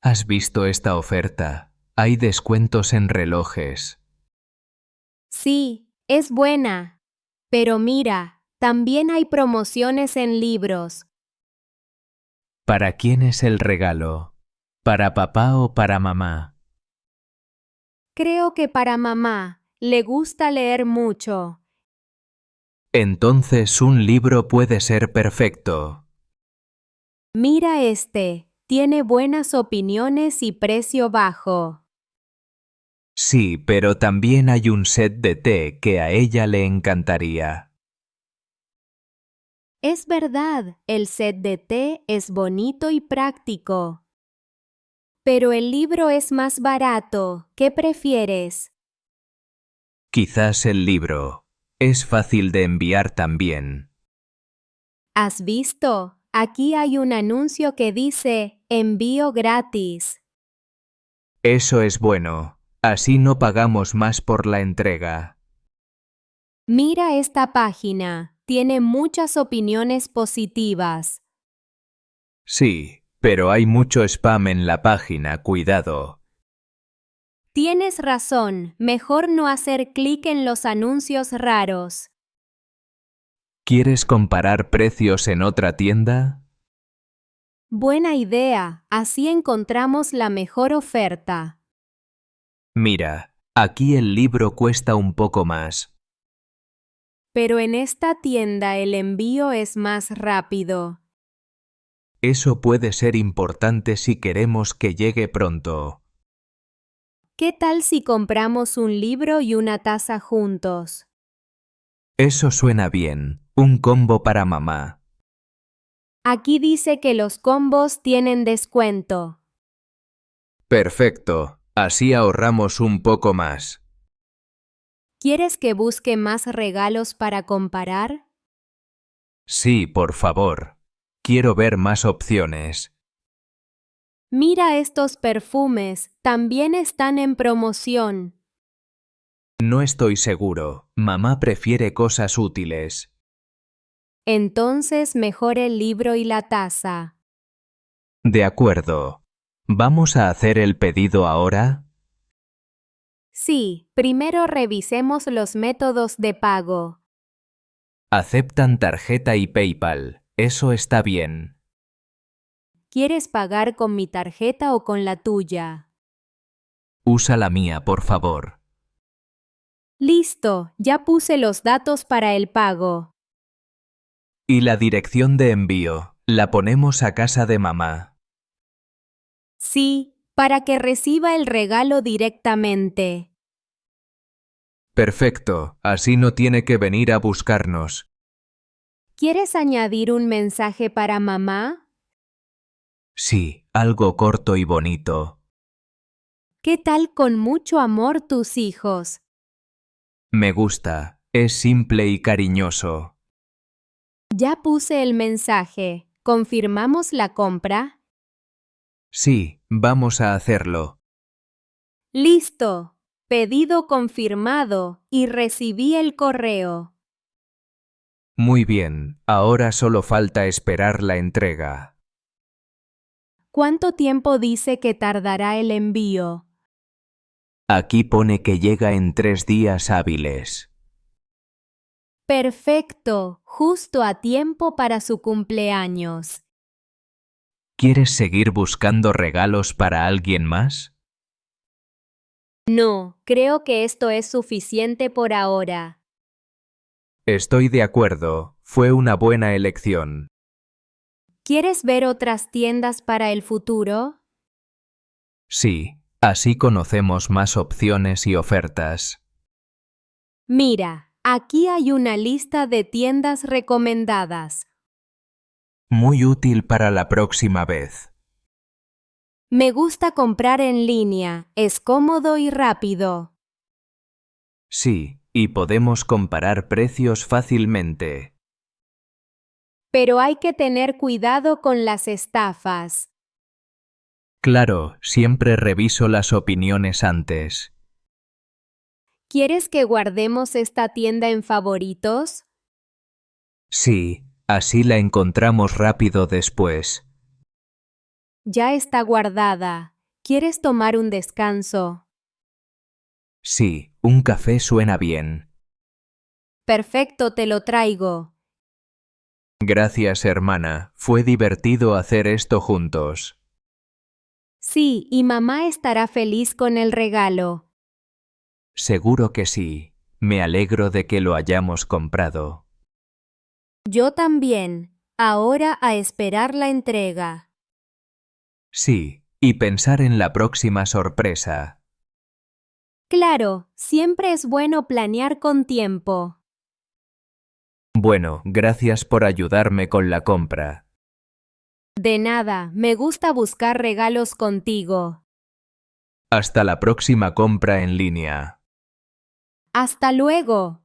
¿Has visto esta oferta? Hay descuentos en relojes. Sí, es buena. Pero mira, también hay promociones en libros. ¿Para quién es el regalo? ¿Para papá o para mamá? Creo que para mamá le gusta leer mucho. Entonces un libro puede ser perfecto. Mira este, tiene buenas opiniones y precio bajo. Sí, pero también hay un set de té que a ella le encantaría. Es verdad, el set de té es bonito y práctico. Pero el libro es más barato. ¿Qué prefieres? Quizás el libro. Es fácil de enviar también. ¿Has visto? Aquí hay un anuncio que dice envío gratis. Eso es bueno. Así no pagamos más por la entrega. Mira esta página. Tiene muchas opiniones positivas. Sí, pero hay mucho spam en la página, cuidado. Tienes razón, mejor no hacer clic en los anuncios raros. ¿Quieres comparar precios en otra tienda? Buena idea, así encontramos la mejor oferta. Mira, aquí el libro cuesta un poco más. Pero en esta tienda el envío es más rápido. Eso puede ser importante si queremos que llegue pronto. ¿Qué tal si compramos un libro y una taza juntos? Eso suena bien. Un combo para mamá. Aquí dice que los combos tienen descuento. Perfecto. Así ahorramos un poco más. ¿Quieres que busque más regalos para comparar? Sí, por favor. Quiero ver más opciones. Mira estos perfumes, también están en promoción. No estoy seguro. Mamá prefiere cosas útiles. Entonces mejor el libro y la taza. De acuerdo. ¿Vamos a hacer el pedido ahora? Sí, primero revisemos los métodos de pago. Aceptan tarjeta y PayPal. Eso está bien. ¿Quieres pagar con mi tarjeta o con la tuya? Usa la mía, por favor. Listo, ya puse los datos para el pago. Y la dirección de envío. La ponemos a casa de mamá. Sí, para que reciba el regalo directamente. Perfecto. Así no tiene que venir a buscarnos. ¿Quieres añadir un mensaje para mamá? Sí, algo corto y bonito. ¿Qué tal con mucho amor tus hijos? Me gusta. Es simple y cariñoso. Ya puse el mensaje. ¿Confirmamos la compra? Sí, vamos a hacerlo. Listo. Pedido confirmado y recibí el correo. Muy bien, ahora solo falta esperar la entrega. ¿Cuánto tiempo dice que tardará el envío? Aquí pone que llega en 3 días hábiles. Perfecto, justo a tiempo para su cumpleaños. ¿Quieres seguir buscando regalos para alguien más? No, creo que esto es suficiente por ahora. Estoy de acuerdo, fue una buena elección. ¿Quieres ver otras tiendas para el futuro? Sí, así conocemos más opciones y ofertas. Mira, aquí hay una lista de tiendas recomendadas. Muy útil para la próxima vez. Me gusta comprar en línea, es cómodo y rápido. Sí, y podemos comparar precios fácilmente. Pero hay que tener cuidado con las estafas. Claro, siempre reviso las opiniones antes. ¿Quieres que guardemos esta tienda en favoritos? Sí, así la encontramos rápido después. Ya está guardada. ¿Quieres tomar un descanso? Sí, un café suena bien. Perfecto, te lo traigo. Gracias, hermana. Fue divertido hacer esto juntos. Sí, y mamá estará feliz con el regalo. Seguro que sí. Me alegro de que lo hayamos comprado. Yo también. Ahora a esperar la entrega. Sí, y pensar en la próxima sorpresa. Claro, siempre es bueno planear con tiempo. Bueno, gracias por ayudarme con la compra. De nada, me gusta buscar regalos contigo. Hasta la próxima compra en línea. Hasta luego.